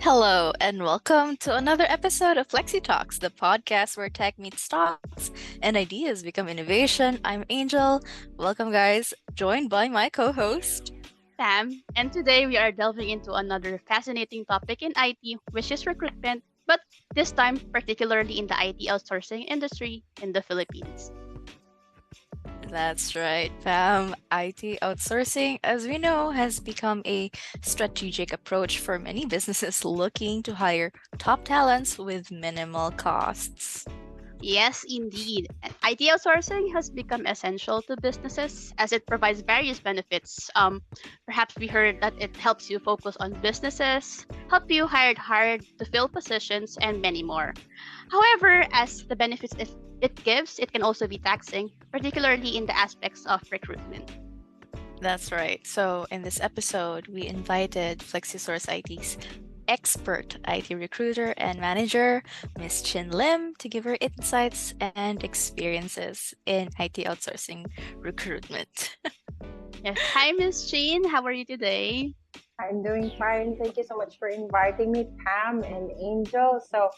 Hello, and welcome to another episode of Flexitalks, the podcast where tech meets stocks and ideas become innovation. I'm Angel. Welcome, guys. Joined by my co host. Sam, and today we are delving into another fascinating topic in IT, which is recruitment, but this time particularly in the IT outsourcing industry in the Philippines. That's right, Pam. IT outsourcing, as we know, has become a strategic approach for many businesses looking to hire top talents with minimal costs. Yes, indeed. And IT outsourcing has become essential to businesses as it provides various benefits. Perhaps we heard that it helps you focus on businesses, help you hire hard to fill positions, and many more. However, as the benefits it gives, it can also be taxing, particularly in the aspects of recruitment. That's right. So, in this episode, we invited FlexiSource IT's expert IT recruiter and manager, Miss Chin Lim, to give her insights and experiences in IT outsourcing recruitment. Yes. Hi, Miss Jean. How are you today? I'm doing fine. Thank you so much for inviting me, Pam and Angel. So,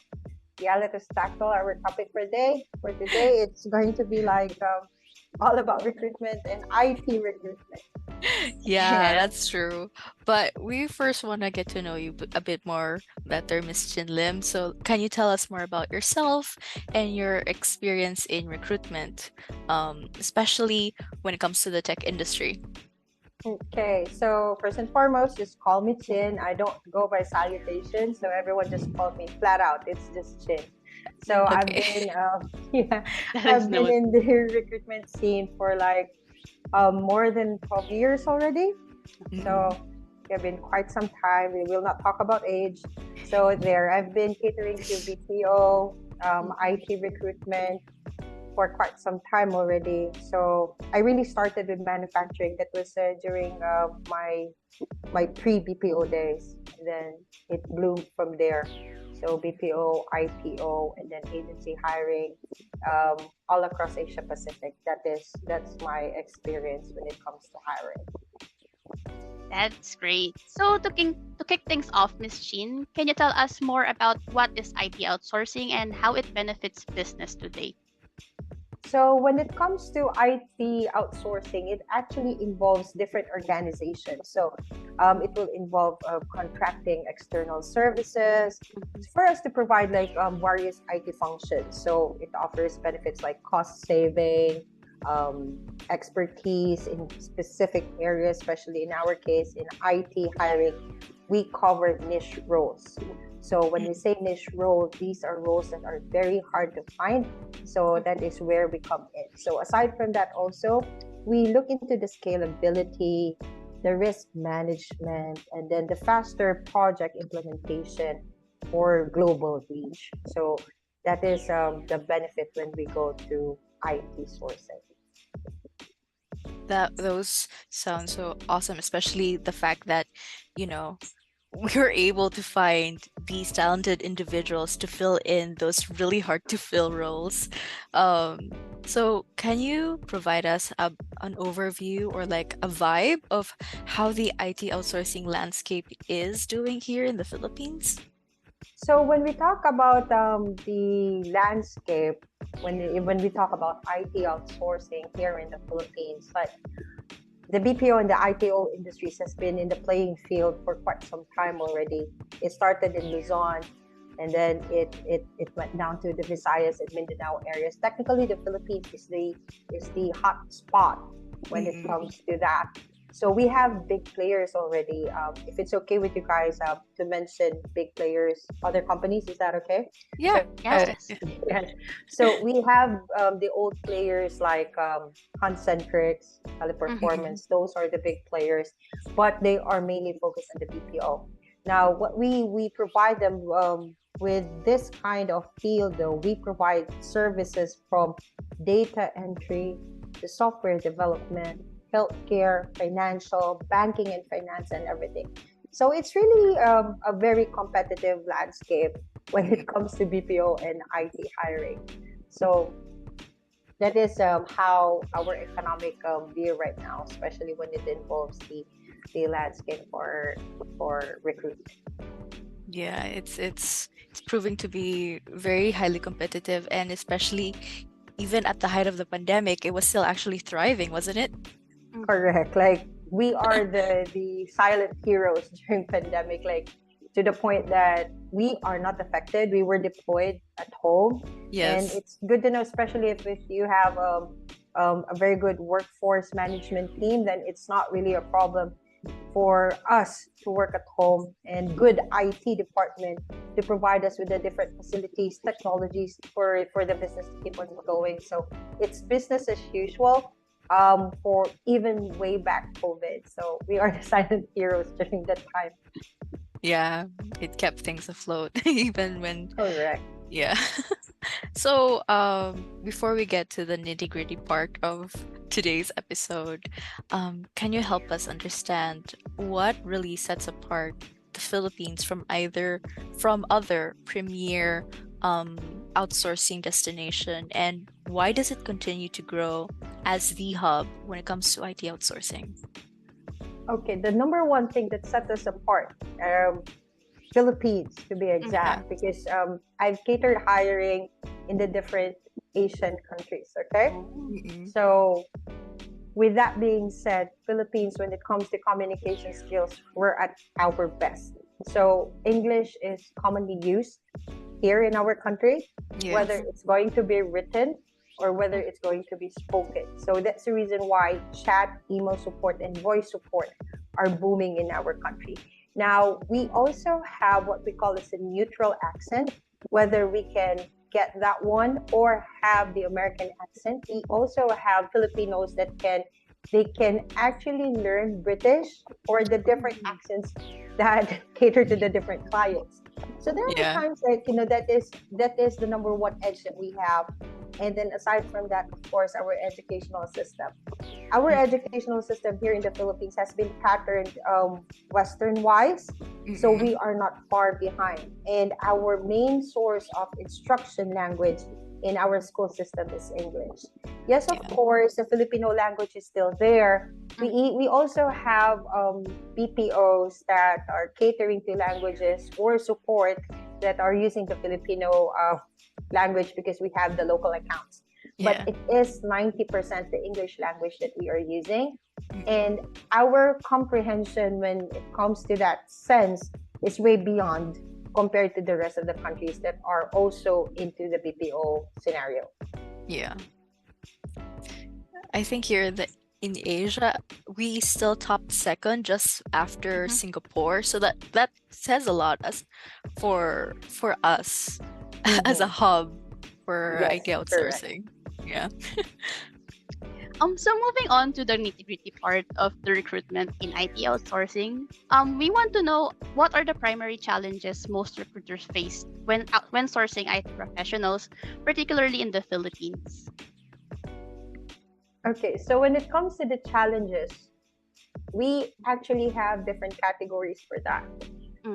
yeah, let us tackle our topic for today. For today, it's going to be like all about recruitment and IT recruitment. Yeah, Yes. that's true. But we first want to get to know you a bit more better, Miss Chin Lim. So, can you tell us more about yourself and your experience in recruitment, especially when it comes to the tech industry? Okay, so first and foremost, just call me Chin. I don't go by salutation, so everyone just call me flat out. It's just Chin. So I've Okay. been, yeah, That is I've been noted. in the recruitment scene for like more than 12 years already. So it's been quite some time. We will not talk about age. So there, I've been catering to BPO, IT recruitment for quite some time already. So I really started with manufacturing. That was during my pre BPO days. Then it bloomed from there. So BPO, IPO, and then agency hiring, all across Asia Pacific. That's my experience when it comes to hiring. That's great. So to kick things off, Miss Jean, can you tell us more about what is IT outsourcing and how it benefits business today? So when it comes to IT outsourcing, it actually involves different organizations. So it will involve contracting external services for us to provide like various IT functions. So it offers benefits like cost saving, expertise in specific areas, especially in our case in IT hiring, we cover niche roles. So when we say niche role, these are roles that are very hard to find. So that is where we come in. So aside from that also, we look into the scalability, the risk management, and then the faster project implementation for global reach. So that is the benefit when we go to IT sourcing. Those sound so awesome, especially the fact that, you know, we're able to find these talented individuals to fill in those really hard to fill roles. So can you provide us an overview or like a vibe of how the IT outsourcing landscape is doing here in the Philippines? So when we talk about the landscape, when we talk about IT outsourcing here in the Philippines, like the BPO and the ITO industries has been in the playing field for quite some time already. It started in Luzon, and then it went down to the Visayas and Mindanao areas. Technically, the Philippines is the hot spot when it comes to that. So we have big players already. If it's okay with you guys to mention big players, other companies, is that okay? Yeah. Yes. Yes. So we have the old players like Concentrix, Teleperformance. Those are the big players, but they are mainly focused on the BPO. Now, what we provide them with this kind of field, though, we provide services from data entry to software development, healthcare, financial, banking and finance and everything. So it's really a very competitive landscape when it comes to BPO and IT hiring. So that is how our economic view right now, especially when it involves the landscape for recruitment. Yeah, it's proving to be very highly competitive, and especially even at the height of the pandemic, it was still actually thriving, wasn't it? Correct. Like we are the silent heroes during pandemic. Like to the point that we are not affected. We were deployed at home, and Yes. it's good to know, especially if you have a very good workforce management team, then it's not really a problem for us to work at home, and good IT department to provide us with the different facilities, technologies for the business to keep on going. So it's business as usual for even way back COVID. So we are the silent heroes during that time. Yeah, it kept things afloat even when, Correct. yeah. So, before we get to the nitty-gritty part of today's episode, can you help us understand what really sets apart the Philippines from other premier outsourcing destination, and why does it continue to grow as the hub when it comes to IT outsourcing? Okay, the number one thing that sets us apart, Philippines to be exact, because I've catered hiring in the different Asian countries. Okay, Mm-mm. so with that being said, Philippines, when it comes to communication skills, we're at our best. So English is commonly used here in our country, whether Yes. it's going to be written or whether it's going to be spoken. So that's the reason why chat, email support, and voice support are booming in our country. Now, we also have what we call as a neutral accent, whether we can get that one or have the American accent. We also have Filipinos that they can actually learn British or the different accents that cater to the different clients. So there are Yeah. times that that is the number one edge that we have. And then aside from that, of course, our educational system. Our educational system here in the Philippines has been patterned Western wise, so Mm-mm. we are not far behind. And our main source of instruction language in our school system is English. Yes, of Yeah. course, the Filipino language is still there. We also have BPOs that are catering to languages or support that are using the Filipino language because we have the local accounts. But Yeah. it is 90% the English language that we are using. Mm-mm. And our comprehension when it comes to that sense is way beyond compared to the rest of the countries that are also into the BPO scenario. Yeah. I think here that in Asia, we still top second just after Singapore. So that says a lot as for us as a Mm-hmm. hub for IT Yes, correct. outsourcing. Yeah. So moving on to the nitty-gritty part of the recruitment in IT outsourcing, we want to know what are the primary challenges most recruiters face when sourcing IT professionals, particularly in the Philippines. Okay, so when it comes to the challenges, we actually have different categories for that. Mm.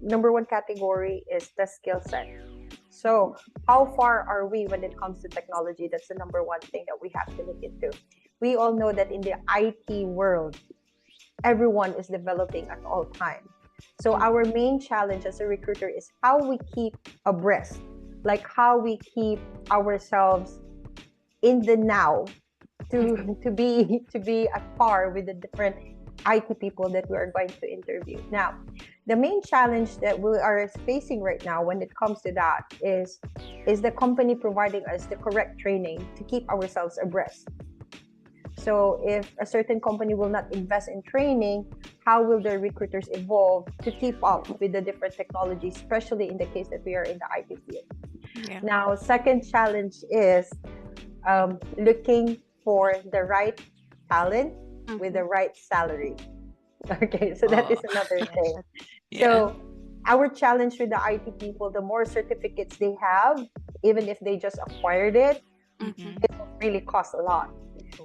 Number one category is the skill set. So how far are we when it comes to technology? That's the number one thing that we have to look into. We all know that in the IT world, everyone is developing at all time. So our main challenge as a recruiter is how we keep abreast, like how we keep ourselves in the now to be at par with the different IT people that we are going to interview. Now, the main challenge that we are facing right now when it comes to that is the company providing us the correct training to keep ourselves abreast. So if a certain company will not invest in training, how will their recruiters evolve to keep up with the different technologies, especially in the case that we are in the IT field? Yeah. Now, second challenge is looking for the right talent with the right salary. Okay, so that Oh, is another thing. yeah. So our challenge with the IT people, the more certificates they have, even if they just acquired it, Mhm. Mm-mm. it will really cost a lot.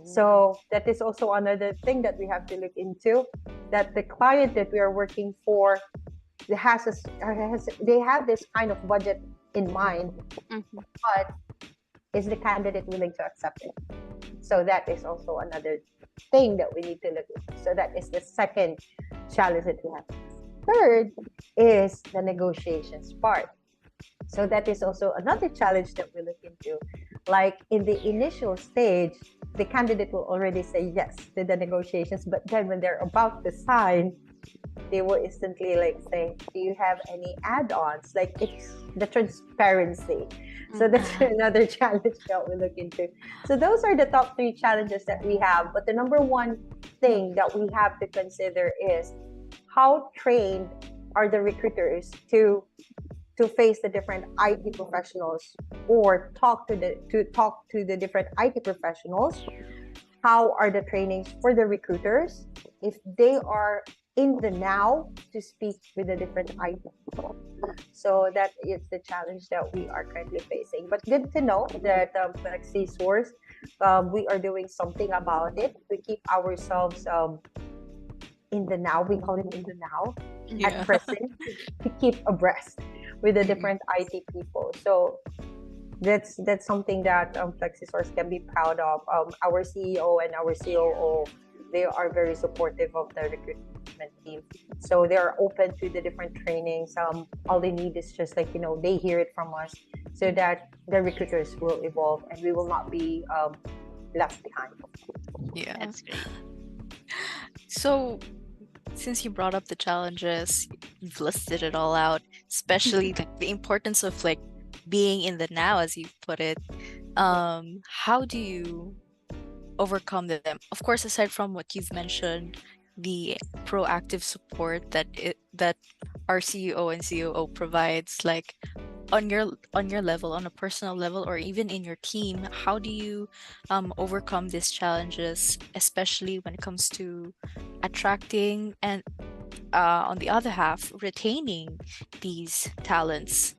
So that is also another thing that we have to look into, that the client that we are working for they have this kind of budget in mind, but is the candidate willing to accept it? So that is also another thing that we need to look into. So that is the second challenge that we have. Third is the negotiations part. So that is also another challenge that we look into. Like in the initial stage, the candidate will already say yes to the negotiations, but then when they're about to sign, they will instantly like say, do you have any add-ons? Like it's the transparency. So that's another challenge that we look into. So those are the top three challenges that we have. But the number one thing that we have to consider is how trained are the recruiters to face the different IT professionals, or talk to the different IT professionals. How are the trainings for the recruiters if they are in the now to speak with the different IT people? So that is the challenge that we are currently facing. But good to know that Flexisource, we are doing something about it. We keep ourselves in the now. We call it in the now, at present, to keep abreast with the different IT people. So that's something that Flexisource can be proud of. Our CEO and our COO, they are very supportive of the recruitment team. So they are open to the different trainings. All they need is just like, they hear it from us, so that the recruiters will evolve and we will not be left behind. Yeah. That's great. So since you brought up the challenges, you've listed it all out, especially the importance of like being in the now, as you put it. How do you overcome them? Of course, aside from what you've mentioned, the proactive support that our CEO and COO provides, like on your level, on a personal level, or even in your team, how do you overcome these challenges, especially when it comes to attracting and on the other half, retaining these talents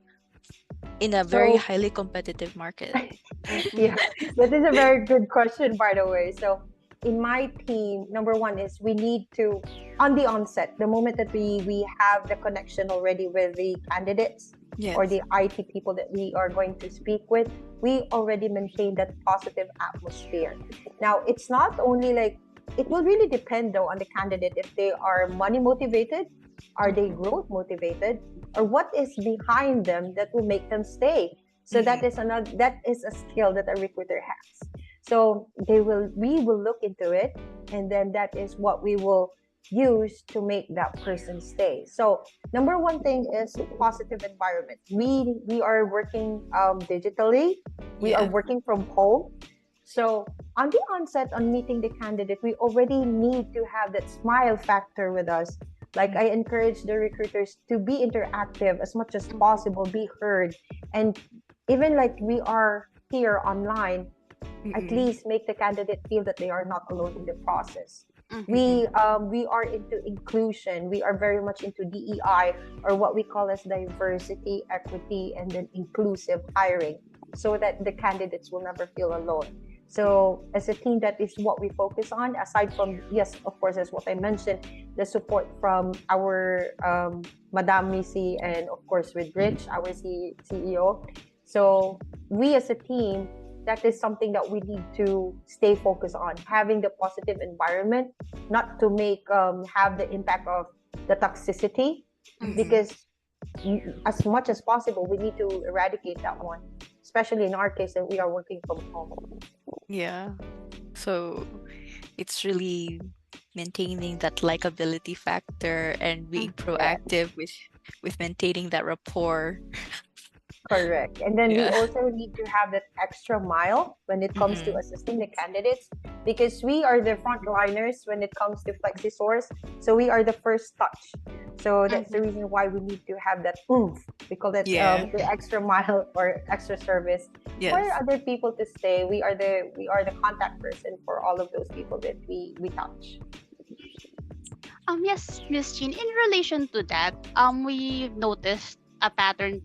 in a very highly competitive market? Yeah, that is a very good question, by the way. So in my team, number one is we need to, on the onset, the moment that we have the connection already with the candidates or the IT people that we are going to speak with, we already maintain that positive atmosphere. Now, it's not only like, it will really depend though on the candidate if they are money motivated, are they growth motivated, or what is behind them that will make them stay. So that is a skill that a recruiter has. So we will look into it, and then that is what we will use to make that person stay. So number one thing is positive environment. We are working digitally. We are working from home. So on the onset, on meeting the candidate, we already need to have that smile factor with us. Like I encourage the recruiters to be interactive as much as possible, be heard, and even like we are here online, at least make the candidate feel that they are not alone in the process. We are into inclusion. We are very much into DEI, or what we call as diversity, equity, and then inclusive hiring, so that the candidates will never feel alone. So as a team, that is what we focus on. Aside from, yes, of course, as what I mentioned, the support from our Madam Missy, and of course with Rich, our CEO. So we as a team, that is something that we need to stay focused on, having the positive environment, not to make have the impact of the toxicity, because as much as possible, we need to eradicate that one, especially in our case that we are working from home. Yeah. So it's really maintaining that likability factor and being proactive with maintaining that rapport. Correct. And then we also need to have that extra mile when it comes to assisting the candidates, because we are the frontliners when it comes to Flexisource. So we are the first touch. So that's the reason why we need to have that oomph. We call that the extra mile or extra service for other people to stay. We are the contact person for all of those people that we touch. Yes, Miss Jean, in relation to that, we noticed a pattern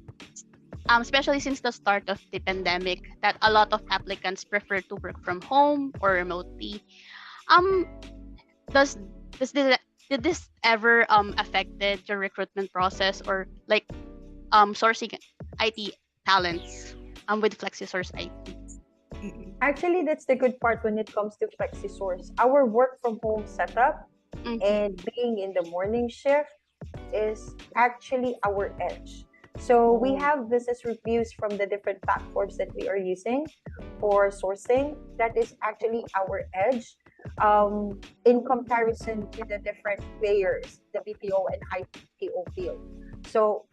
especially since the start of the pandemic, that a lot of applicants prefer to work from home or remotely. Um, does does this did this ever affected your recruitment process or like sourcing IT talents with FlexiSource IT? Actually, that's the good part when it comes to FlexiSource. Our work from home setup Mm-hmm. and being in the morning shift is actually our edge. So we Oh. have business reviews from the different platforms that we are using for sourcing. That is actually our edge in comparison to the different players, the BPO and IPO field. So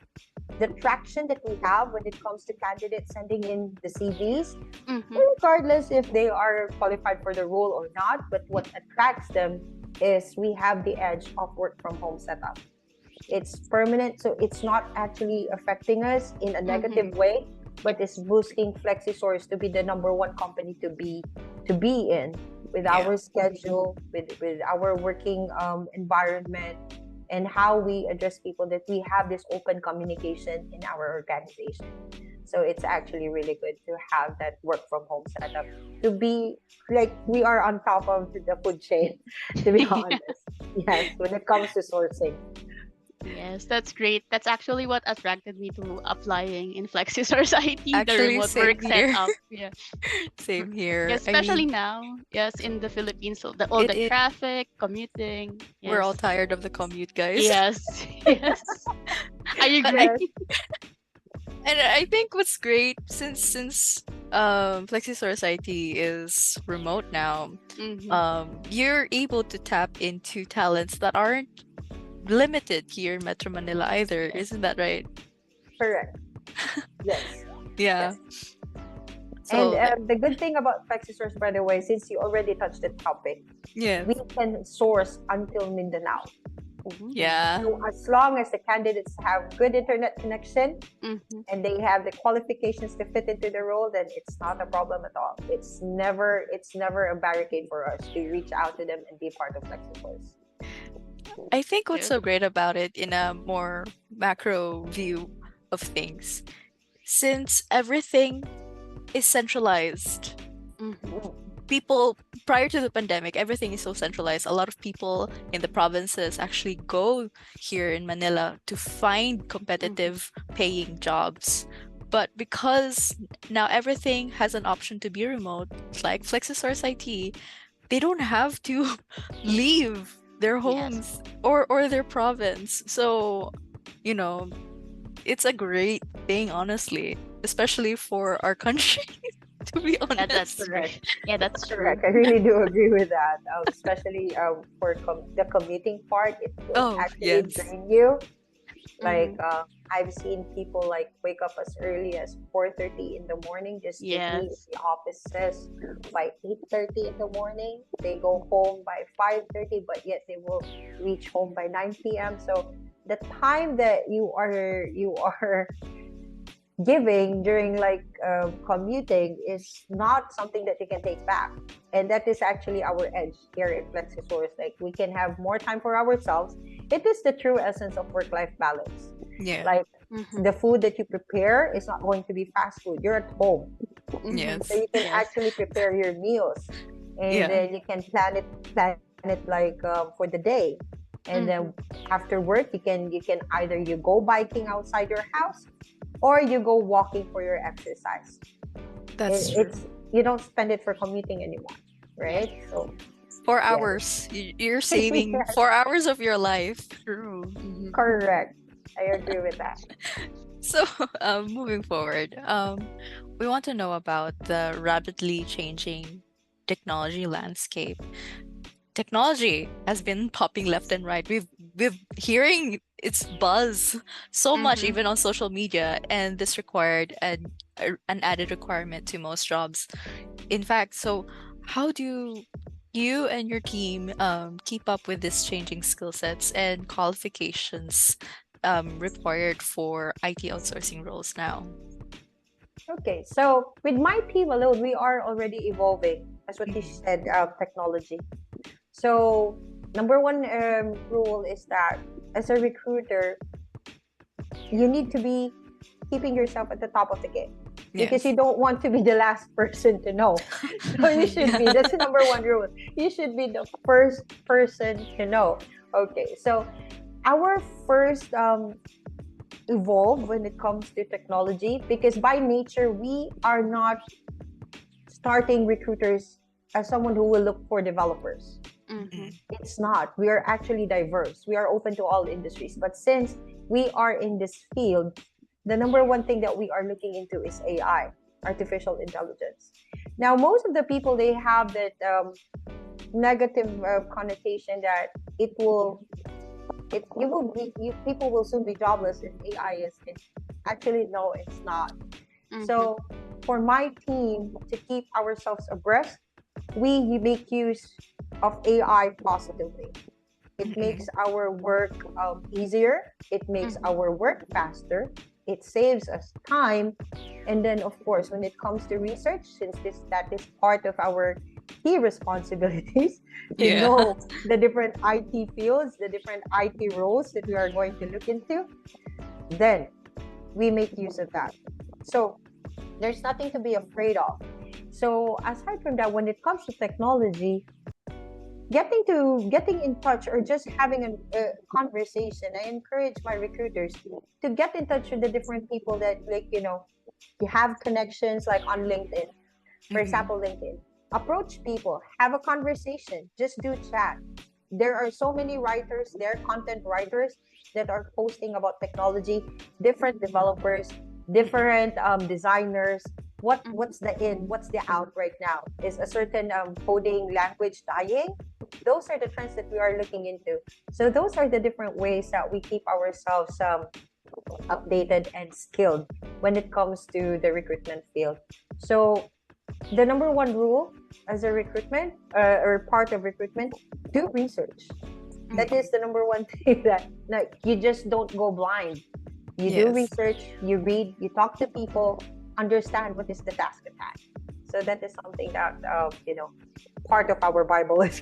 the traction that we have when it comes to candidates sending in the CVs, Mm-hmm. regardless if they are qualified for the role or not, but what attracts them is we have the edge of work from home setup. It's permanent, so it's not actually affecting us in a Mm-hmm. negative way, but it's boosting FlexiSource to be the number one company to be in with Yeah. our schedule, with our working environment, and how we address people, that we have this open communication in our organization. So it's actually really good to have that work from home setup, to be like we are on top of the food chain, to be Yeah. honest. Yes, when it comes to sourcing. Yes, that's great. That's actually what attracted me to applying in FlexiSource IT, the Actually, remote same work here. setup. Yeah. Same Yes, here. I especially mean, now. Yes, in the Philippines, so all it the is. traffic, commuting. We're all Yes. tired of the commute, guys. Yes. Yes. I But agree. I Yes. and I think what's great, since FlexiSource IT is remote now, Mm-hmm. you're able to tap into talents that aren't limited here in Metro Manila either. Yes. Isn't that right? Correct. Yes. Yeah. Yes. And So that, the good thing about FlexiSource, by the way, since you already touched the topic, yeah. we can source until Mindanao. Ooh. Yeah. So as long as the candidates have good internet connection Mm-hmm. and they have the qualifications to fit into the role, then it's not a problem at all. It's never a barricade for us to reach out to them and be part of FlexiSource. I think what's Yes. so great about it in a more macro view of things, since everything is centralized, Mm-hmm. people prior to the pandemic, everything is so centralized. A lot of people in the provinces actually go here in Manila to find Mm-hmm. competitive paying jobs. But because now everything has an option to be remote, like FlexiSource IT, they don't have to leave their Yes. homes or their province. So, you know, it's a great thing, honestly, especially for our country, to be Yeah, honest. that's Correct. great. Yeah, that's true. Correct. I really do agree with that. Especially for the commuting part, it will Oh, actually yes. drain you. Like Mm-hmm. I've seen people like wake up as early as 4:30 in the morning just to be in Yes. the offices by 8:30 in the morning. They go home by 5:30, but yet they will reach home by 9 p.m. So the time that you are giving during like commuting is not something that you can take back, and that is actually our edge here at FlexiSource. Like we can have more time for ourselves. It is the true essence of work-life balance. Yeah. Like Mm-hmm. the food that you prepare is not going to be fast food. You're at home, Mm-hmm. so Yes. you can Yes. actually prepare your meals, and Yeah. then you can plan it like for the day. And then Mm-hmm. after work, you can either you go biking outside your house or you go walking for your exercise. That's true. It's you don't spend it for commuting anymore, Yes. right? So yes. 4 hours. You're saving Yes, 4 hours of your life. True. Mm-hmm. correct. I agree with that. So, moving forward, we want to know about the rapidly changing technology landscape. Technology has been popping left and right. We've hearing its buzz so much, Mm-hmm. even on social media, and this required an added requirement to most jobs. In fact, so how do you and your team keep up with this changing skill sets and qualifications required for IT outsourcing roles now? Okay, so with my team alone, we are already evolving, as what you Mhm. said, technology. So number one rule is that as a recruiter, you need to be keeping yourself at the top of the game, because Yes. you don't want to be the last person to know. So you should be, that's the number one rule. You should be the first person to know. Okay, so our first evolve when it comes to technology, because by nature we are not starting recruiters as someone who will look for developers. Mm-hmm. It's not. We are actually diverse. We are open to all industries. But since we are in this field, the number one thing that we are looking into is AI, artificial intelligence. Now, most of the people, they have that negative connotation that it will, you will be, people will soon be jobless if AI is. Actually, no, it's not. Mm-hmm. So, for my team to keep ourselves abreast, we make use of AI positively. It makes our work easier. It makes our work faster. It saves us time. And then, of course, when it comes to research, since that is part of our key responsibilities, to Yeah. know the different IT fields, the different IT roles that we are going to look into, then we make use of that. So there's nothing to be afraid of. So aside from that, when it comes to technology, getting in touch or just having a conversation, I encourage my recruiters to get in touch with the different people that, like, you have connections, like on LinkedIn, for example. LinkedIn, approach people, have a conversation, just do chat. There are so many writers there, content writers, that are posting about technology, different developers, different designers. What's the in, what's the out right now? Is a certain coding language dying? Those are the trends that we are looking into. So those are the different ways that we keep ourselves updated and skilled when it comes to the recruitment field. So the number one rule as a recruitment or part of recruitment, do research. That is the number one thing, that, like, you just don't go blind. You do Yes. research, you read, you talk to people, understand what is the task at hand. So that is something that part of our Bible is.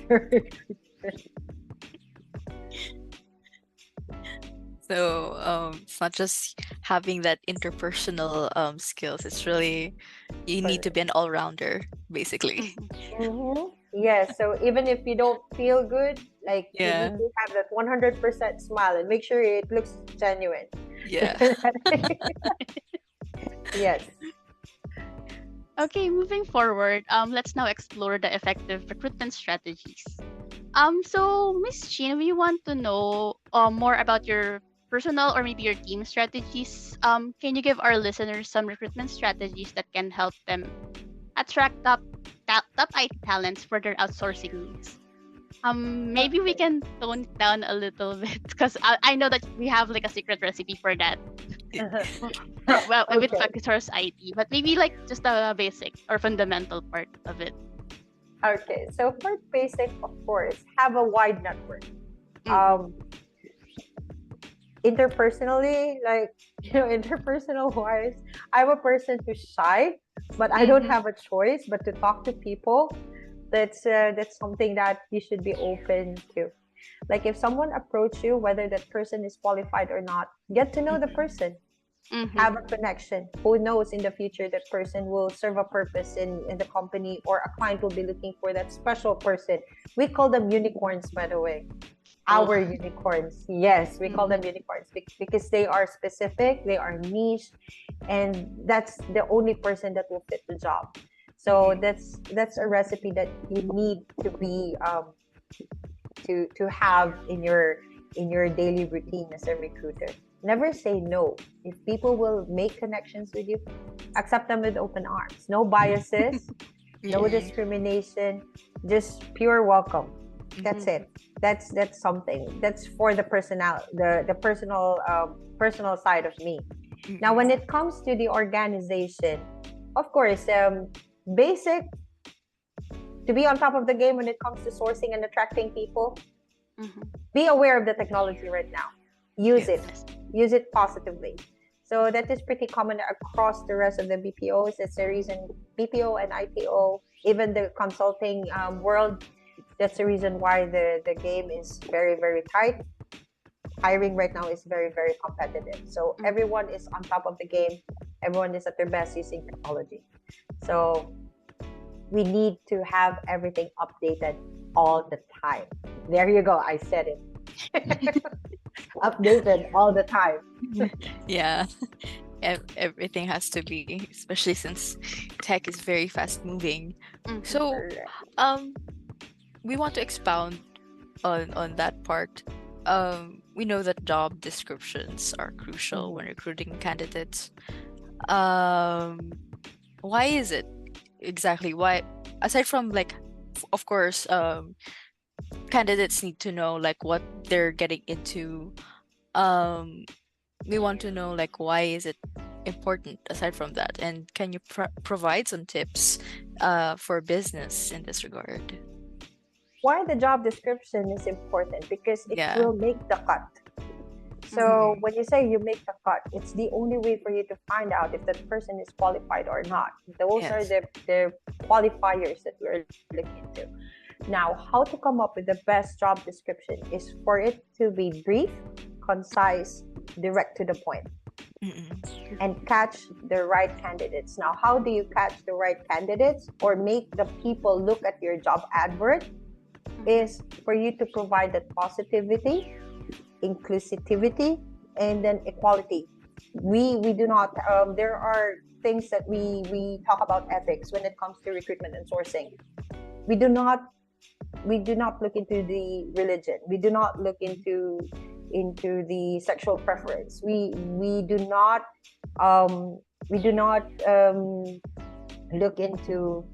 So it's not just having that interpersonal skills. It's really, you need to be an all-rounder, basically. Yes, so even if you don't feel good, like, you need Yeah. to have that 100% smile and make sure it looks genuine. Yeah. Yes. Okay, moving forward, let's now explore the effective recruitment strategies. So Miss Chin, we want to know more about your personal or maybe your team strategies. Can you give our listeners some recruitment strategies that can help them attract top IT talents for their outsourcing needs? Maybe we Okay. can tone it down a little bit because I know that we have like a secret recipe for that. Well, with Okay. Flexitalks IT, but maybe like just a basic or fundamental part of it. Okay. So for basic, of course, have a wide network. Mm-hmm. Interpersonally, like, interpersonal wise, I'm a person who's shy, but I don't Mm-hmm. have a choice but to talk to people. That's something that you should be open to. Like, if someone approach you, whether that person is qualified or not, get to know the person, Mm-hmm. have a connection. Who knows, in the future that person will serve a purpose in the company, or a client will be looking for that special person. We call them unicorns, by the way. Oh. Our unicorns, yes, we call them unicorns because they are specific, they are niche, and that's the only person that will fit the job. So that's a recipe that you need to be to have in your daily routine as a recruiter. Never say no. If people will make connections with you, accept them with open arms. No biases, no discrimination, just pure welcome. That's it. That's something. That's for the personal side of me. Now, when it comes to the organization, of course, basic, to be on top of the game when it comes to sourcing and attracting people. Be aware of the technology right now. Use it. Use it positively. So that is pretty common across the rest of the BPOs. That's the reason BPO and IPO, even the consulting world, that's the reason why the game is very, very tight. hiring right now is very, very competitive. So everyone is on top of the game. Everyone is at their best using technology. So we need to have everything updated all the time. There you go. I said it. Updated all the time. Yeah. Everything has to be, especially since tech is very fast moving. So, Correct. we want to expound on that part. We know that job descriptions are crucial when recruiting candidates. Why is it exactly? Why, aside from like, of course, candidates need to know like what they're getting into. We want to know like why is it important aside from that, and can you provide some tips for business in this regard? Why the job description is important? Because it Yeah. will make the cut. So when you say you make the cut, it's the only way for you to find out if that person is qualified or not. Those are Yes. the qualifiers that we're looking into. Now, how to come up with the best job description is for it to be brief, concise, direct to the point, and catch the right candidates. Now, how do you catch the right candidates or make the people look at your job advert? Is for you to provide that positivity, inclusivity, and then equality. We do not. There are things that we talk about ethics when it comes to recruitment and sourcing. We do not look into the religion. We do not look into the sexual preference. We do not look into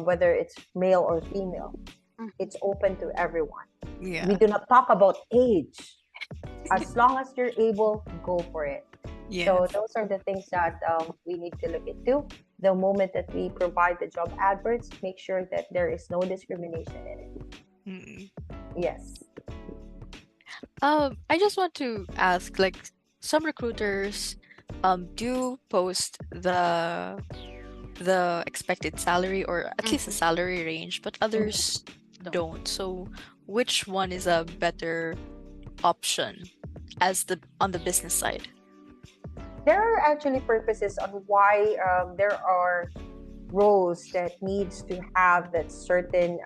whether it's male or female. It's open to everyone. Yeah. We do not talk about age. As long as you're able, go for it. Yes. So those are the things that we need to look into. The moment that we provide the job adverts, make sure that there is no discrimination in it. Yes. I just want to ask, like, some recruiters do post the expected salary or at least a salary range, but others don't. So which one is a better option as on the business side? There are actually purposes on why there are roles that needs to have that certain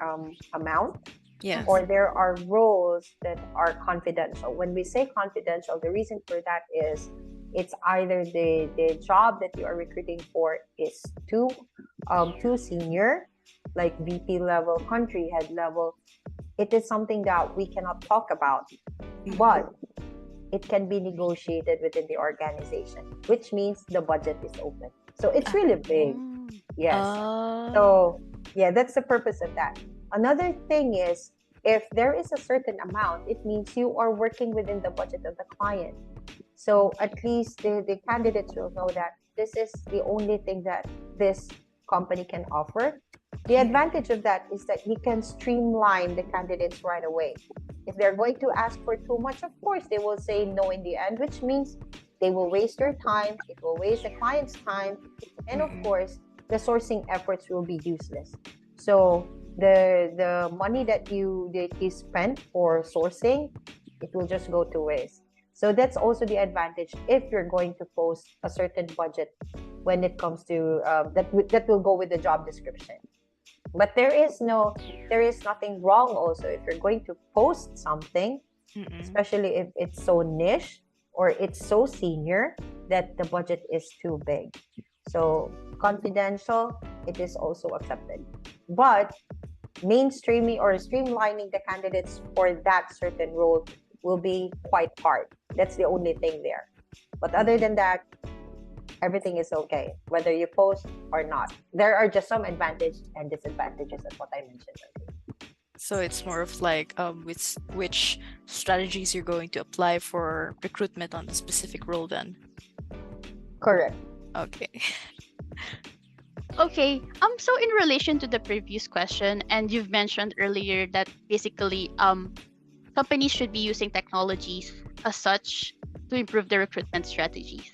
amount. Yes. Or there are roles that are confidential. When we say confidential, the reason for that is it's either the job that you are recruiting for is too senior, like VP level, country head level. It is something that we cannot talk about, but it can be negotiated within the organization, which means the budget is open. So it's really big. Yes. So yeah, that's the purpose of that. Another thing is, if there is a certain amount, it means you are working within the budget of the client. So at least the candidates will know that this is the only thing that this company can offer. The advantage of that is that you can streamline the candidates right away. If they're going to ask for too much, of course, they will say no in the end, which means they will waste your time, it will waste the client's time, and of course, the sourcing efforts will be useless. So the money that you spent for sourcing, it will just go to waste. So that's also the advantage if you're going to post a certain budget when it comes to that will go with the job description. But there is nothing wrong also if you're going to post something, especially if it's so niche or it's so senior that the budget is too big. So confidential, it is also accepted. But mainstreaming or streamlining the candidates for that certain role will be quite hard. That's the only thing there. But other than that, everything is okay, whether you post or not. There are just some advantages and disadvantages of what I mentioned earlier. So it's more of like which strategies you're going to apply for recruitment on the specific role then. Correct. Okay. Okay. So in relation to the previous question, and you've mentioned earlier that basically companies should be using technologies as such to improve their recruitment strategies.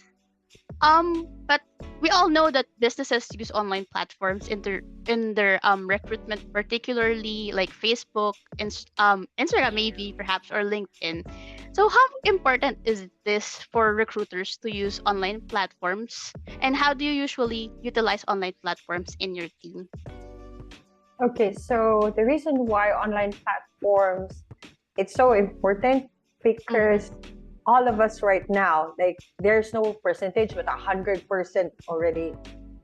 But we all know that businesses use online platforms in their recruitment, particularly like Facebook, Instagram, maybe perhaps, or LinkedIn. So, how important is this for recruiters to use online platforms, and how do you usually utilize online platforms in your team? Okay, so the reason why online platforms it's so important Mm-hmm. because all of us right now, like there's no percentage, but 100% already,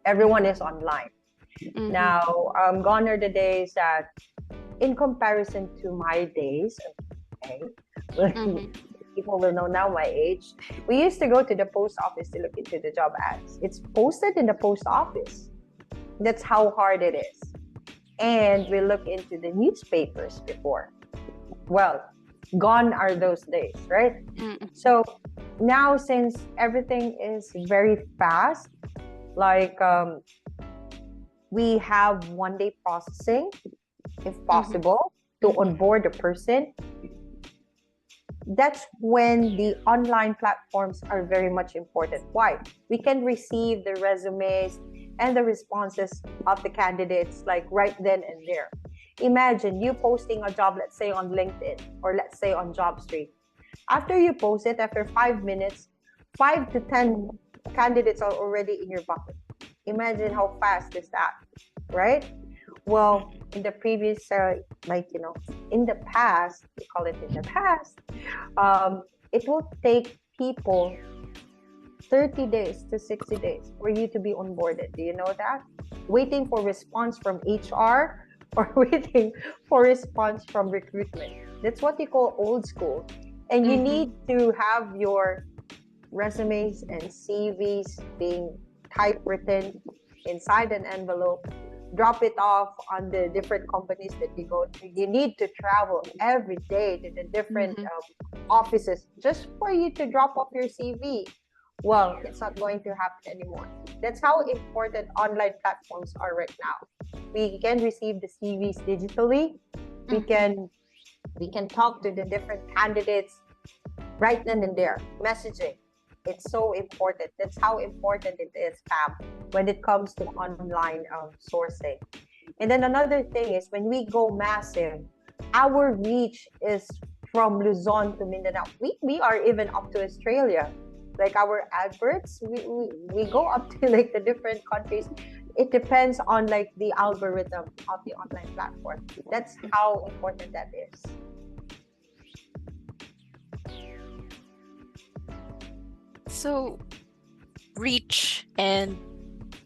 everyone is online. Mm-hmm. Now, gone are the days that, in comparison to my days, okay, well, Mm-hmm. people will know now my age. We used to go to the post office to look into the job ads. It's posted in the post office. That's how hard it is. And we look into the newspapers before. Well, gone are those days, right? Mm-hmm. So now, since everything is very fast, like we have 1 day processing, if Mm-hmm. possible, to onboard a person. That's when the online platforms are very much important. Why? We can receive the resumes and the responses of the candidates like right then and there. Imagine you posting a job, let's say on LinkedIn or let's say on JobStreet. After you post it, after 5 minutes, 5 to 10 candidates are already in your bucket. Imagine how fast is that, right? Well, in the previous, in the past, we call it in the past, it will take people 30 days to 60 days for you to be onboarded. Do you know that? Waiting for response from HR or waiting for response from recruitment. That's what you call old school. And you Mm-hmm. need to have your resumes and CVs being typewritten inside an envelope, drop it off on the different companies that you go to. You need to travel every day to the different Mm-hmm. offices just for you to drop off your CV. Well, it's not going to happen anymore. That's how important online platforms are right now. We can receive the CVs digitally. We Mm-hmm. can we can talk to the different candidates right then and there. Messaging. It's so important. That's how important it is, Pam, when it comes to online sourcing. And then another thing is when we go massive, our reach is from Luzon to Mindanao. We are even up to Australia. Like our adverts, we go up to like the different countries. It depends on like the algorithm of the online platform. That's how important that is. So reach and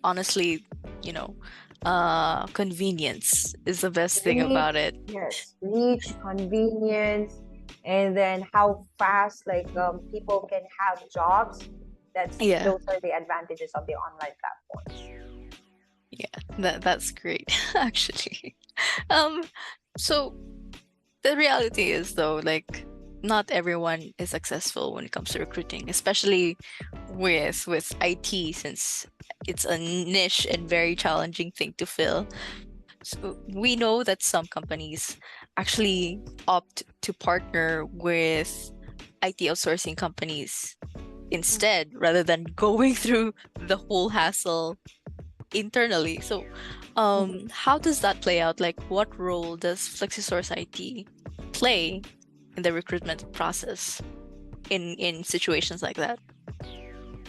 honestly, you know, convenience is the best thing about Reach, it. yes, reach, convenience, and then how fast like people can have jobs. That's Yeah, those are the advantages of the online platforms. yeah, that's great actually. Um, so the reality is though, like not everyone is successful when it comes to recruiting, especially with IT, since it's a niche and very challenging thing to fill. So we know that some companies actually opt to partner with IT outsourcing companies instead, rather than going through the whole hassle internally. So, Mhm. how does that play out? Like, what role does FlexiSource IT play in the recruitment process in situations like that?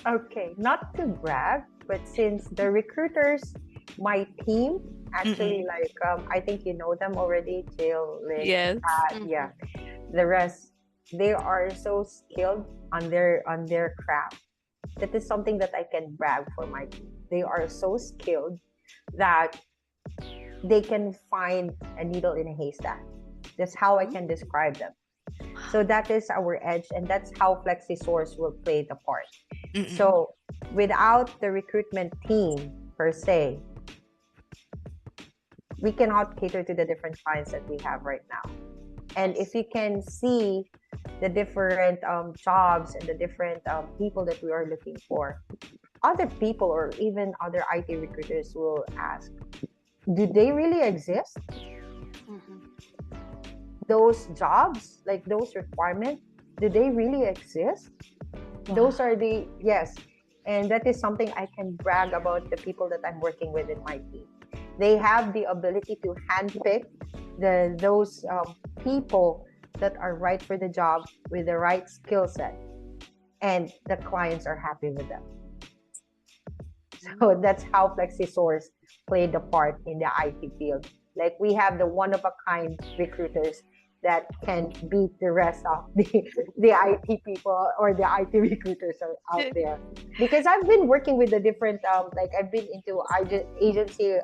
Okay, not to brag, but since the recruiters, my team, actually, Mm-mm. like I think you know them already, Jill, Lynn, Yes. Mm-hmm. yeah, the rest, they are so skilled on their craft. That is something that I can brag for my team. They are so skilled that they can find a needle in a haystack. That's how I can describe them. So that is our edge, and that's how FlexiSource will play the part. Mm-mm. So without the recruitment team per se, we cannot cater to the different clients that we have right now. And if Yes. you can see the different jobs and the different people that we are looking for, other people or even other IT recruiters will ask, do they really exist? Mm-hmm. Those jobs, like those requirements, do they really exist? Wow. Those are the, yes. And that is something I can brag about the people that I'm working with in my team. They have the ability to handpick those people that are right for the job with the right skill set, and the clients are happy with them. So that's how FlexiSource played a part in the IT field. Like, we have the one of a kind recruiters that can beat the rest of the IT people or the IT recruiters out there. Because I've been working with the different like, I've been into agency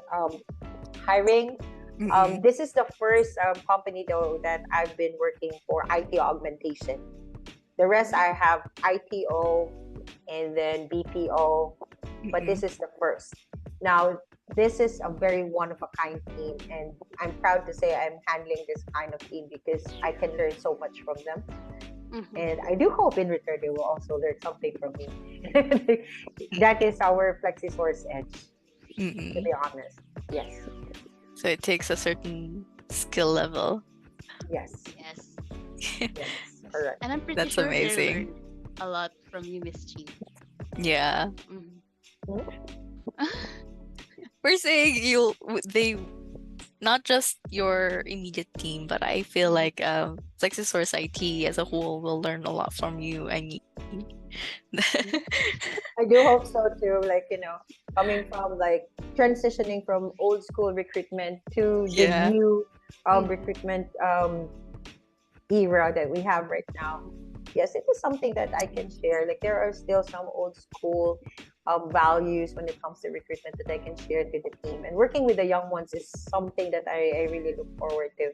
hiring. This is the first company though that I've been working for IT augmentation. The rest I have ITO and then BPO, but this is the first. Now, this is a very one of a kind team, and I'm proud to say I'm handling this kind of team because I can learn so much from them. And I do hope in return they will also learn something from me. That is our FlexiSource edge, to be honest. Yes. So it takes a certain skill level. Yes. Yes. Yes. Correct. And I'm pretty That's sure they amazing. learned a lot from you, Miss Jean. Yeah. Mhm. We're saying they not just your immediate team, but I feel like FlexiSource IT as a whole will learn a lot from you. I mean, I do hope so too. Like, coming from like transitioning from old school recruitment to the yeah. new recruitment era that we have right now. Yes, it is something that I can share. Like, there are still some old school values when it comes to recruitment that I can share to the team. And working with the young ones is something that I really look forward to.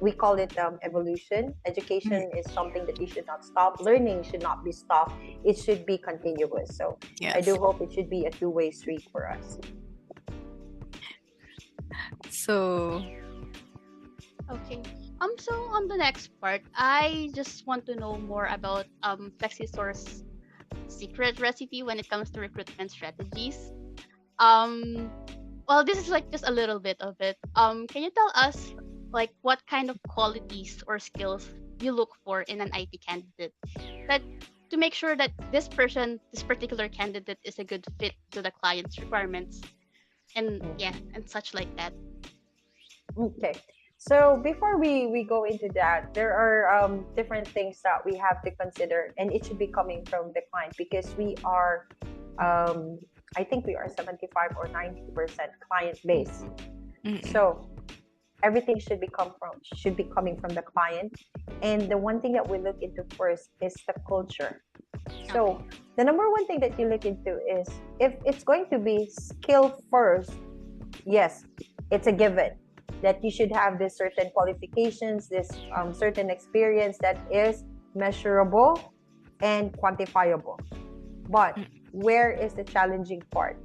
We call it evolution. Education is something that you should not stop. Learning should not be stopped. It should be continuous. So Yes. I do hope it should be a two-way street for us. So Okay. So on the next part, I just want to know more about FlexiSource secret recipe when it comes to recruitment strategies. Well, this is like just a little bit of it. Can you tell us like what kind of qualities or skills you look for in an IT candidate that to make sure that this particular candidate is a good fit to the client's requirements and such like that. Okay. So before we go into that, there are different things that we have to consider, and it should be coming from the client because we are, I think we are 75 or 90% client based. So everything should be coming from the client, and the one thing that we look into first is the culture. So the number one thing that you look into is if it's going to be skill first. Yes, it's a given that you should have this certain qualifications, this certain experience that is measurable and quantifiable. But where is the challenging part?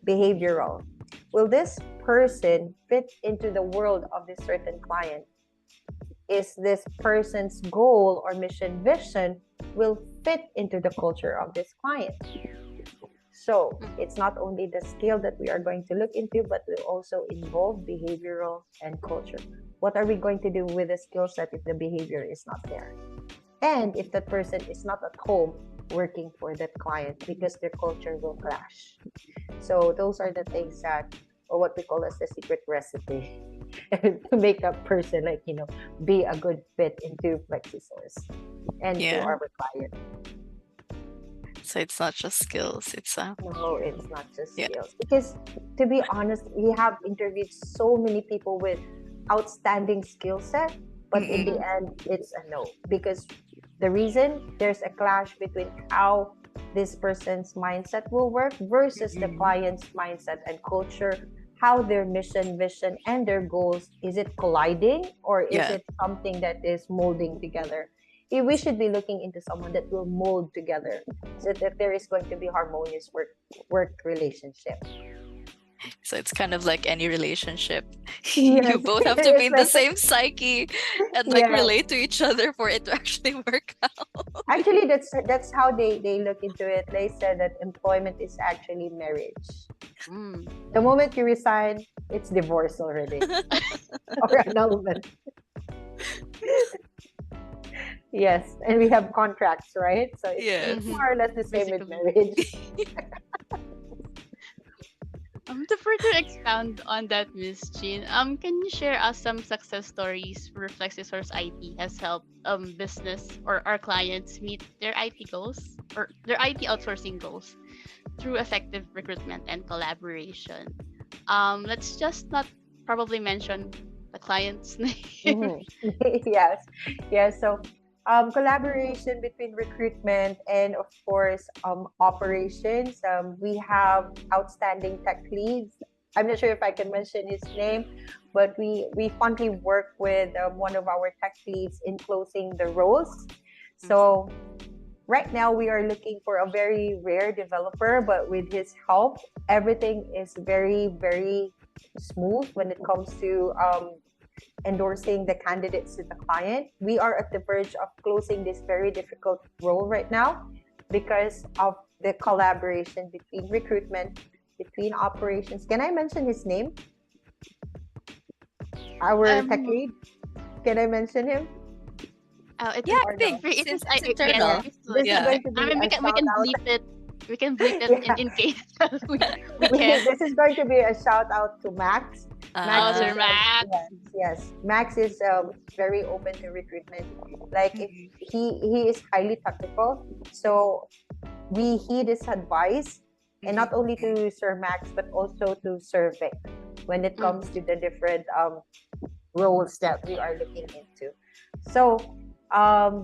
Behavioral. Will this person fit into the world of this certain client? Is this person's goal or mission vision will fit into the culture of this client? So it's not only the skill that we are going to look into, but we also involve behavioral and culture. What are we going to do with the skill set if the behavior is not there? And if that person is not at home working for that client because their culture will clash. So those are the things that, or what we call as the secret recipe to make a person be a good fit into FlexiSource and to our client. So it's not just skills. No, it's not just skills. Because to be honest, we have interviewed so many people with outstanding skill set, but in the end, it's a no. Because the reason there's a clash between how this person's mindset will work versus the client's mindset and culture, how their mission, vision, and their goals, is it colliding or is it something that is molding together? We should be looking into someone that will mold together so that there is going to be harmonious work relationship. So it's kind of like any relationship. Yes. You both have to be in the same psyche and relate to each other for it to actually work out. Actually, that's how they look into it. They said that employment is actually marriage. The moment you resign, it's divorce already or annulment. Yes, and we have contracts, right? So it's Yes. Mm-hmm. more or less the same with Basically. marriage. To further expound on that, Miss Jean, can you share us some success stories where FlexiSource IT has helped business or our clients meet their IT goals or their IT outsourcing goals through effective recruitment and collaboration? Let's just not probably mention the client's name. Mhm. Yes, yes. So, collaboration between recruitment and, of course, operations. We have outstanding tech leads. I'm not sure if I can mention his name, but we fondly work with one of our tech leads in closing the roles. Mhm. So right now we are looking for a very rare developer, but with his help, everything is very, very smooth when it comes to endorsing the candidates to the client. We are at the verge of closing this very difficult role right now because of the collaboration between recruitment, between operations. Can I mention his name? Our tech Um, lead? Can I mention him Yeah, I or think no? it is since it's yes, Yeah, internal. please do it. this is Yeah. going to I be mean, a we shout can out. bleep it. We can bleep it Yeah, in case we can. this is going to be a shout out to Max. Max Oh, is Sir Uh, Max. yes. Max is very open to recruitment. Like if mhm, he is highly technical, so we heed his advice, and not only mhm, to Sir Max but also to Sir Vic when it comes Mhm. to the different roles that we are looking into. So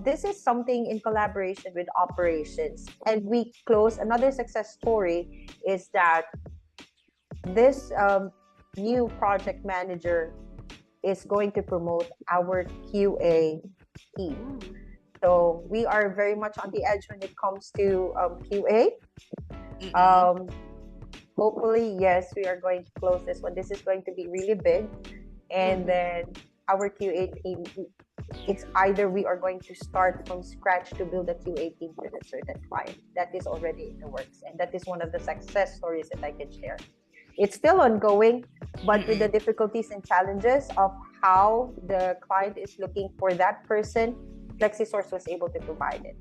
this is something in collaboration with operations, and we close another success story is that this new project manager is going to promote our QA team. Mm. So we are very much on the edge when it comes to QA. mhm, Um, hopefully, yes, we are going to close this one. This is going to be really big. And Mhm. then our QA team, it's either we are going to start from scratch to build a QA team for a certain client. That is already in the works. And that is one of the success stories that I can share. It's still ongoing, but with the mhm. difficulties and challenges of how the client is looking for that person, FlexiSource was able to provide it.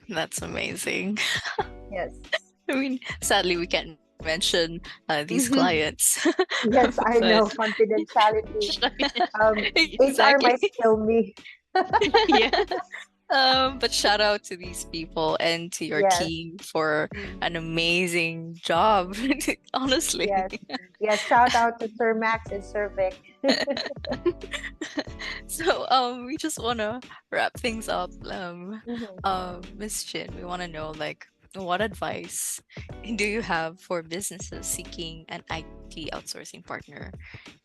That's amazing. Yes. I mean, sadly, we can't mention these Mhm. clients, Yes, I but know. Confidentiality. HR exactly. might kill me. Yes. But shout out to these people and to your Yes, team for Mm. an amazing job, honestly. yes, yes. Shout out to Sir Max and Sir Vic. So, we just wanna wrap things up. Mhm. Miss Chin, we wanna know like what advice do you have for businesses seeking an IT outsourcing partner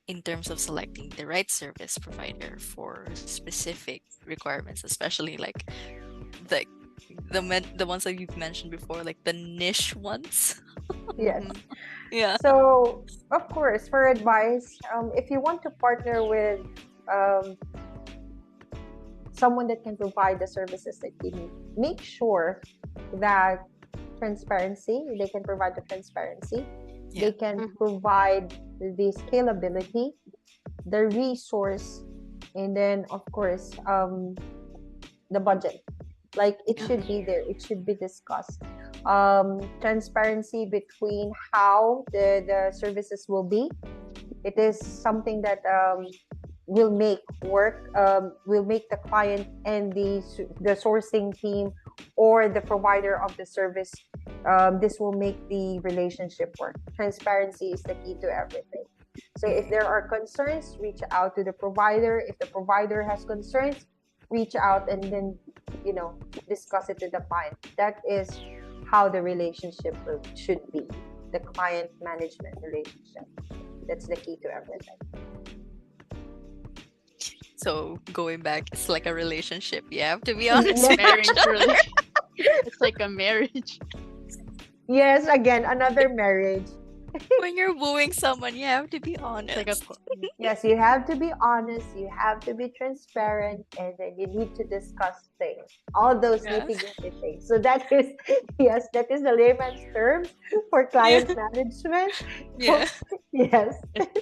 in terms of selecting the right service provider for specific requirements, especially like the the ones that you've mentioned before, like the niche ones. Yes. Mhm. Yeah. So, of course, for advice, if you want to partner with um, someone that can provide the services that you need, make sure that they can provide the transparency, Yeah. they can Mhm. provide the scalability, the resource, and then, of course, the budget. Like it should Mhm. be there, it should be discussed. Transparency between how the services will be. It is something that will make work, will make the client and the sourcing team or the provider of the service. This will make the relationship work. Transparency is the key to everything. So if Mm. there are concerns, reach out to the provider. If the provider has concerns, reach out and then discuss it with the client. That is how the relationship should be. The client management relationship. That's the key to everything. So going back, it's like a relationship. You have to be honest Yes, with each Marriage other. really. It's like a marriage. yes, again, another marriage. When you're wooing someone, you have to be It's like a honest. Yes, you have to be honest, you have to be transparent, and then you need to discuss things, all those Yeah. nitty gritty things. So that is, yes, that is the layman's terms for Yeah. client management. Yeah. So, yes,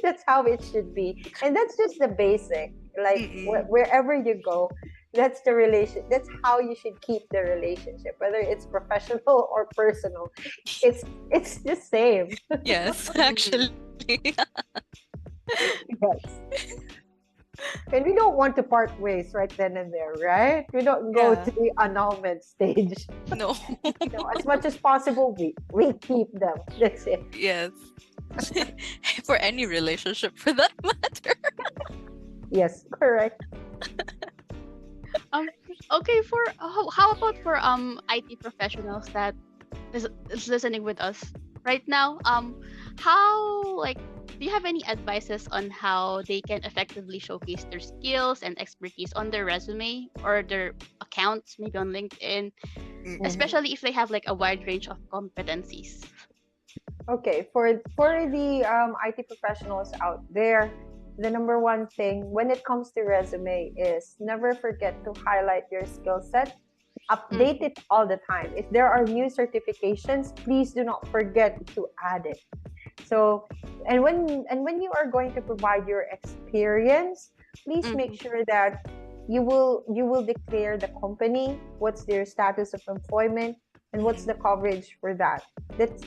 that's how it should be. And that's just the basic. Like Mm-mm. wherever you go, That's the relation. That's how you should keep the relationship, whether it's professional or personal. It's the same. Yes, Mhm. actually. Yes. And we don't want to part ways right then and there, right? We don't go Yeah. to the annulment stage. No. As much as possible, we keep them. That's it. Yes. For any relationship for that matter. Yes, correct. Um, okay, for how about for IT professionals that is listening with us right now? How like do you have any advices on how they can effectively showcase their skills and expertise on their resume or their accounts, maybe on LinkedIn, Mm-mm. Mhm. especially if they have like a wide range of competencies? Okay, for the IT professionals out there, the number one thing when it comes to resume is never forget to highlight your skill set. Update Mm-hmm. it all the time. If there are new certifications, please do not forget to add it. So, and when you are going to provide your experience, please make Mm-hmm. sure that you will declare the company, what's their status of employment, and what's the Mm-mm. coverage for that.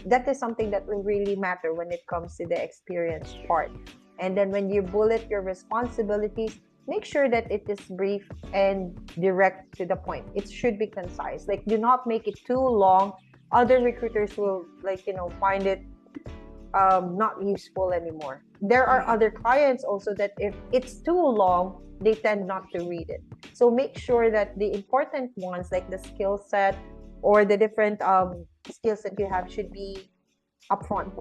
That is something that will really matter when it comes to the experience part. And then when you bullet your responsibilities, make sure that it is brief and direct to the point. It should be concise. Like, do not make it too long. Other recruiters will, like, find it not useful anymore. There are Mm-mm. other clients also that if it's too long, they tend not to read it. So make sure that the important ones, like the skill set or the different skills that you have, should be upfront.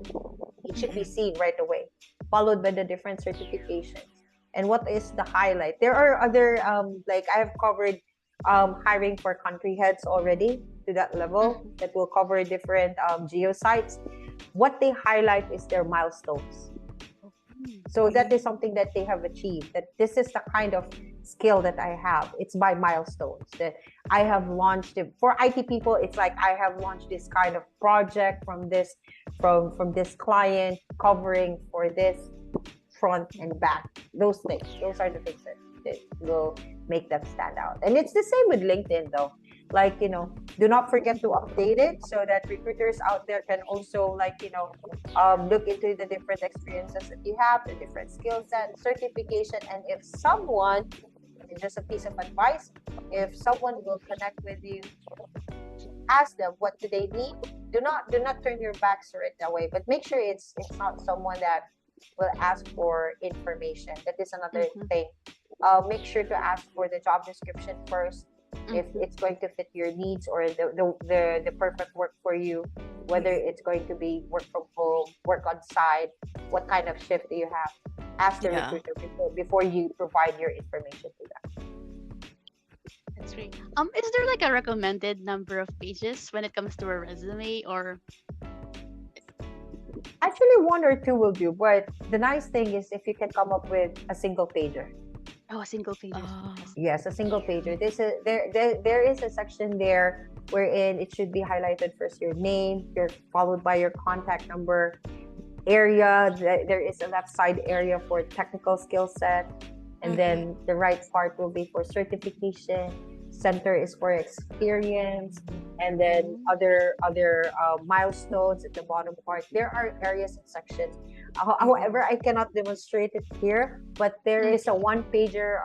It should be Mm-mm. seen right away, followed by the different certifications. And what is the highlight? There are other, like I have covered hiring for country heads already to that level Mm-hmm. that will cover different geo sites. What they highlight is their milestones. So that is Mm-mm. something that they have achieved. That this is the kind of skill that I have. It's by milestones that I have launched it. For IT people, it's like I have launched this kind of project from this client covering for this front and back. Those things. Those are the things that will make them stand out. And it's the same with LinkedIn though. Like, do not forget to update it so that recruiters out there can also, like, look into the different experiences that you have, the different skill set, certification, and if someone, just a piece of advice, if someone will connect with you, ask them what do they need. Do not turn your backs right away, but make sure it's not someone that will ask for information. That is another Mm-hmm. thing. Make sure to ask for the job description first, if Mm-hmm. it's going to fit your needs or the perfect work for you, whether Mm-mm. it's going to be work from home, work on site, what kind of shift do you have. Ask the Yeah. recruiter before you provide your information to them. That's great. Is there like a recommended number of pages when it comes to a resume or Actually, one or two will do, but the nice thing is if you can come up with a single pager. oh, a single pages? Oh. Yes, a single pager. There is a section there wherein it should be highlighted first your name, followed by your contact number, area. There is a left side area for technical skill set, and Mm-mm. then the right part will be for certification. Center is for experience, and then Mm. other milestones at the bottom part. There are areas and sections. However, Mm-mm. I cannot demonstrate it here, but there is a Mm-hmm. one pager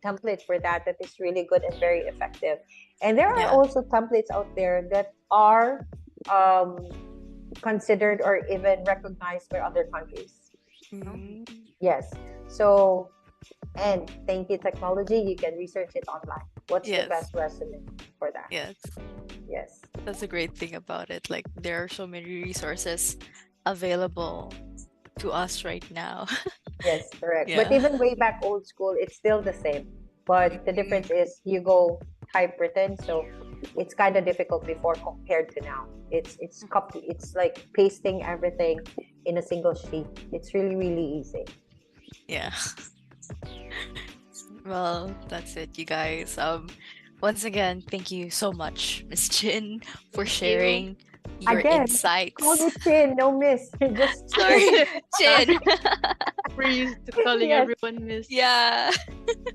template for that is really good and very effective. And there are Yeah. also templates out there that are um, considered or even recognized by other countries. Mm. Oh. Yes. So, and thank you, technology. You can research it online. What's the Yes. best resume for that? Yes. Yes. That's a great thing about it. Like there are so many resources available to us right now. Yes, correct. But Yeah. even way back old school, it's still the same. But the Mm-mm. difference is you go typewritten, so it's kind of difficult before compared to now. It's like pasting everything in a single sheet. It's really really easy. Yeah. Well, that's it, you guys. Once again, thank you so much, Miss Chin, for Thank you. sharing your Again, call insights. me Chin, no Miss. Just Sorry, Chin. We're used to calling yes, everyone Miss. Yeah,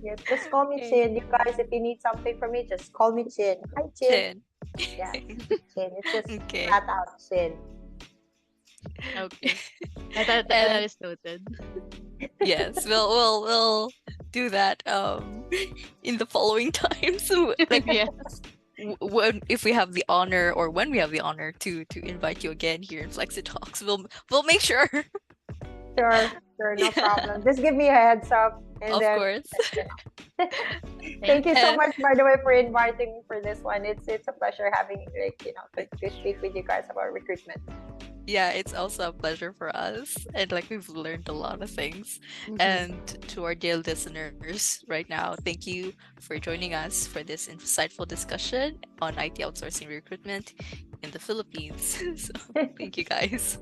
yes. Just call me okay. Chin. You guys, if you need something from me, just call me Chin. Hi, Chin. Chin. Yeah, Chin. It's just Okay. flat out Chin. Okay. That And is noted. yes, we'll do that in the following times. So, like Yeah. when if we have the honor or when we have the honor to invite you again here in Flexitalks, we'll make sure. Sure, sure, no Yeah, problem. Just give me a heads up, and of then course. you know. Thank Thank you you. so And much, by the way, for inviting me for this one. It's a pleasure having to speak with you guys about recruitment. yeah, it's also a pleasure for us. And like we've learned a lot of things. Mhm. And to our dear listeners right now, thank you for joining us for this insightful discussion on IT outsourcing recruitment in the Philippines. So thank you guys.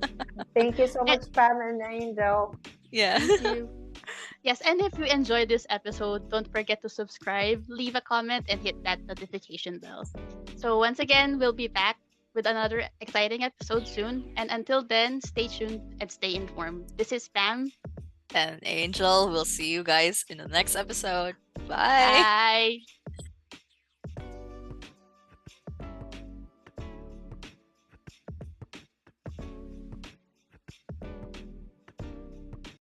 Thank you so Eh, much, Pam and Angel. Yeah. Thank you. Yes, and if you enjoyed this episode, don't forget to subscribe, leave a comment, and hit that notification bell. So, once again, we'll be back with another exciting episode soon. And until then, stay tuned and stay informed. This is Pam. And Angel, we'll see you guys in the next episode. Bye. Bye.